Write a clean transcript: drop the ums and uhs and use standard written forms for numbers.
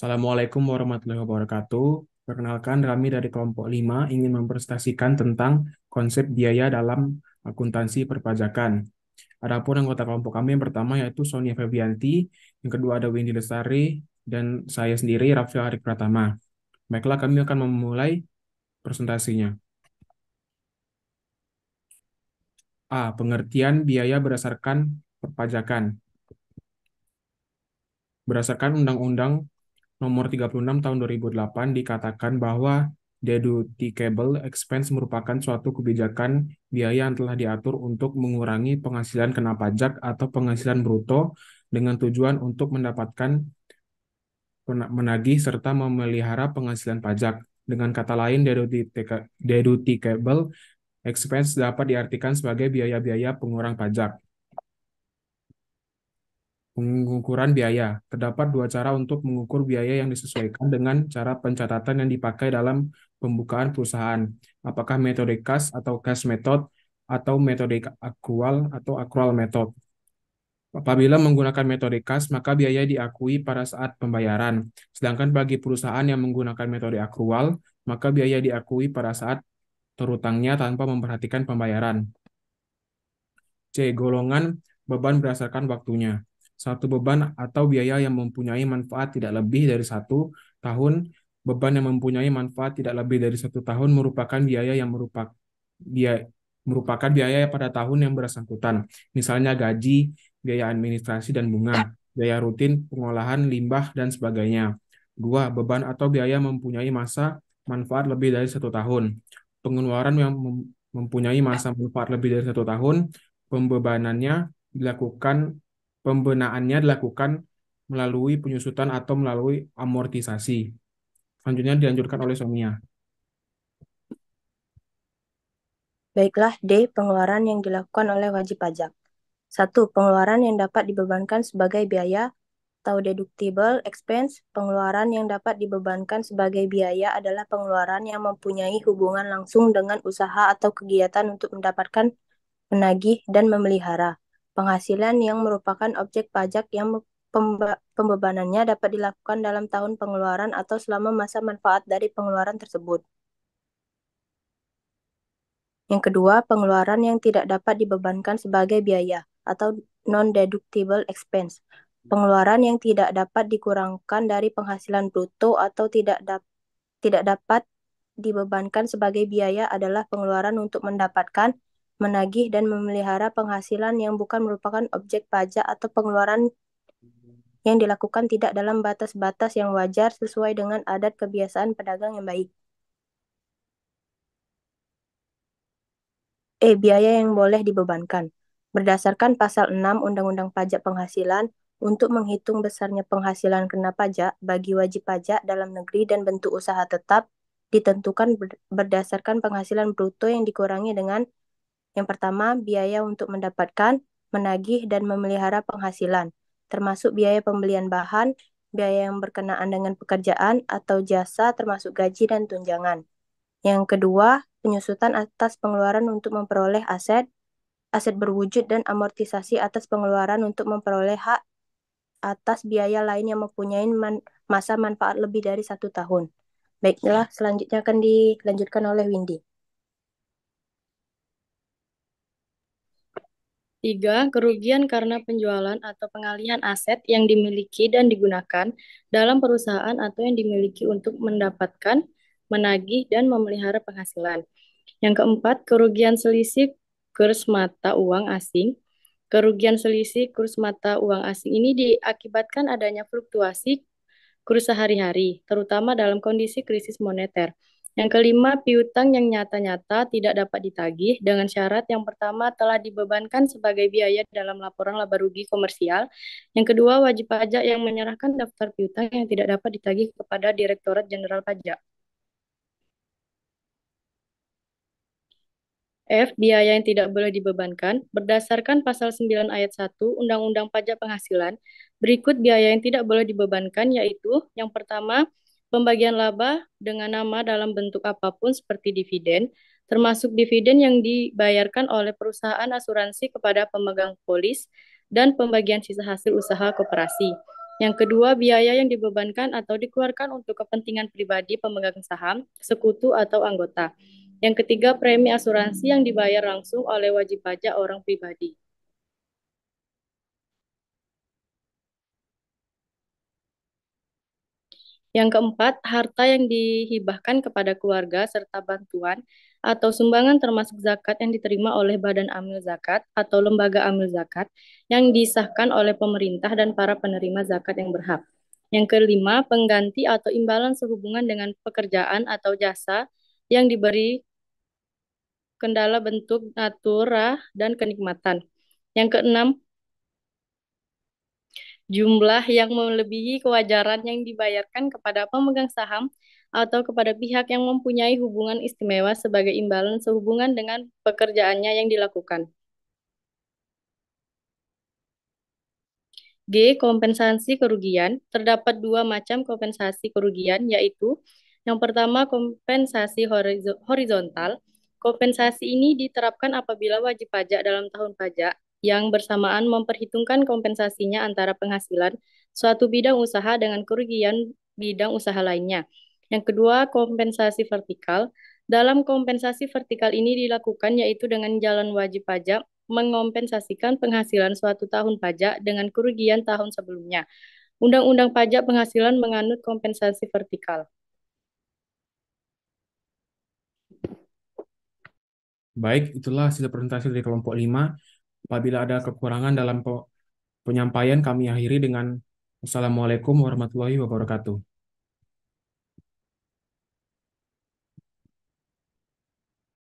Assalamualaikum warahmatullahi wabarakatuh. Perkenalkan, kami dari kelompok 5 ingin mempresentasikan tentang konsep biaya dalam akuntansi perpajakan. Adapun anggota kelompok kami yang pertama yaitu Sonia Febianti, yang kedua ada Windy Lestari, dan saya sendiri Raffi Arik Pratama. Baiklah, kami akan memulai presentasinya. A. Pengertian biaya berdasarkan perpajakan. Berdasarkan Undang-Undang Nomor 36 Tahun 2008 dikatakan bahwa deductible expense merupakan suatu kebijakan biaya yang telah diatur untuk mengurangi penghasilan kena pajak atau penghasilan bruto dengan tujuan untuk mendapatkan menagih serta memelihara penghasilan pajak. Dengan kata lain, deductible expense dapat diartikan sebagai biaya-biaya pengurang pajak. Pengukuran biaya. Terdapat dua cara untuk mengukur biaya yang disesuaikan dengan cara pencatatan yang dipakai dalam pembukaan perusahaan. Apakah metode cash atau cash method atau metode accrual atau accrual method. Apabila menggunakan metode cash, maka biaya diakui pada saat pembayaran. Sedangkan bagi perusahaan yang menggunakan metode accrual, maka biaya diakui pada saat terutangnya tanpa memperhatikan pembayaran. C. Golongan beban berdasarkan waktunya. Satu beban atau biaya yang mempunyai manfaat tidak lebih dari 1 tahun. Beban yang mempunyai manfaat tidak lebih dari 1 tahun merupakan merupakan biaya pada tahun yang bersangkutan. Misalnya gaji, biaya administrasi dan bunga, biaya rutin, pengolahan limbah, dan sebagainya. Dua, beban atau biaya mempunyai masa manfaat lebih dari 1 tahun. Pengeluaran yang mempunyai masa manfaat lebih dari 1 tahun, pembebanannya dilakukan, pembenaannya dilakukan melalui penyusutan atau melalui amortisasi. Selanjutnya dilanjutkan oleh Sonia. Baiklah, D. Pengeluaran yang dilakukan oleh wajib pajak. 1. Pengeluaran yang dapat dibebankan sebagai biaya atau deductible expense. Pengeluaran yang dapat dibebankan sebagai biaya adalah pengeluaran yang mempunyai hubungan langsung dengan usaha atau kegiatan untuk mendapatkan, menagih, dan memelihara penghasilan yang merupakan objek pajak yang pembebanannya dapat dilakukan dalam tahun pengeluaran atau selama masa manfaat dari pengeluaran tersebut. Yang kedua, pengeluaran yang tidak dapat dibebankan sebagai biaya atau non-deductible expense. Pengeluaran yang tidak dapat dikurangkan dari penghasilan bruto atau tidak dapat dibebankan sebagai biaya adalah pengeluaran untuk mendapatkan, menagih, dan memelihara penghasilan yang bukan merupakan objek pajak atau pengeluaran yang dilakukan tidak dalam batas-batas yang wajar sesuai dengan adat kebiasaan pedagang yang baik. Biaya yang boleh dibebankan. Berdasarkan Pasal 6 Undang-Undang Pajak Penghasilan, untuk menghitung besarnya penghasilan kena pajak bagi wajib pajak dalam negeri dan bentuk usaha tetap ditentukan berdasarkan penghasilan bruto yang dikurangi dengan yang pertama, biaya untuk mendapatkan, menagih, dan memelihara penghasilan, termasuk biaya pembelian bahan, biaya yang berkenaan dengan pekerjaan atau jasa termasuk gaji dan tunjangan. Yang kedua, penyusutan atas pengeluaran untuk memperoleh aset, aset berwujud dan amortisasi atas pengeluaran untuk memperoleh hak atas biaya lain yang mempunyai masa manfaat lebih dari 1 tahun. Baiklah, selanjutnya akan dilanjutkan oleh Windy. 3. Kerugian karena penjualan atau pengalihan aset yang dimiliki dan digunakan dalam perusahaan atau yang dimiliki untuk mendapatkan, menagih, dan memelihara penghasilan. Yang keempat, kerugian selisih kurs mata uang asing. Kerugian selisih kurs mata uang asing ini diakibatkan adanya fluktuasi kurs sehari-hari, terutama dalam kondisi krisis moneter. Yang kelima, piutang yang nyata-nyata tidak dapat ditagih dengan syarat yang pertama telah dibebankan sebagai biaya dalam laporan laba rugi komersial. Yang kedua, wajib pajak yang menyerahkan daftar piutang yang tidak dapat ditagih kepada Direktorat Jenderal Pajak. F. Biaya yang tidak boleh dibebankan. Berdasarkan Pasal 9 Ayat 1 Undang-Undang Pajak Penghasilan, berikut biaya yang tidak boleh dibebankan yaitu yang pertama, pembagian laba dengan nama dalam bentuk apapun seperti dividen, termasuk dividen yang dibayarkan oleh perusahaan asuransi kepada pemegang polis dan pembagian sisa hasil usaha koperasi. Yang kedua, biaya yang dibebankan atau dikeluarkan untuk kepentingan pribadi pemegang saham, sekutu atau anggota. Yang ketiga, premi asuransi yang dibayar langsung oleh wajib pajak orang pribadi. Yang keempat, harta yang dihibahkan kepada keluarga serta bantuan atau sumbangan termasuk zakat yang diterima oleh Badan Amil Zakat atau Lembaga Amil Zakat yang disahkan oleh pemerintah dan para penerima zakat yang berhak. Yang kelima, pengganti atau imbalan sehubungan dengan pekerjaan atau jasa yang diberi kendala bentuk natura dan kenikmatan. Yang keenam, jumlah yang melebihi kewajaran yang dibayarkan kepada pemegang saham atau kepada pihak yang mempunyai hubungan istimewa sebagai imbalan sehubungan dengan pekerjaannya yang dilakukan. G. Kompensasi kerugian. Terdapat dua macam kompensasi kerugian, yaitu yang pertama kompensasi horizontal. Kompensasi ini diterapkan apabila wajib pajak dalam tahun pajak yang bersamaan memperhitungkan kompensasinya antara penghasilan suatu bidang usaha dengan kerugian bidang usaha lainnya. Yang kedua, kompensasi vertikal. Dalam kompensasi vertikal ini dilakukan yaitu dengan jalan wajib pajak mengompensasikan penghasilan suatu tahun pajak dengan kerugian tahun sebelumnya. Undang-Undang Pajak Penghasilan menganut kompensasi vertikal. Baik, itulah hasil presentasi dari kelompok 5. Apabila ada kekurangan dalam penyampaian, kami akhiri dengan Assalamualaikum warahmatullahi wabarakatuh.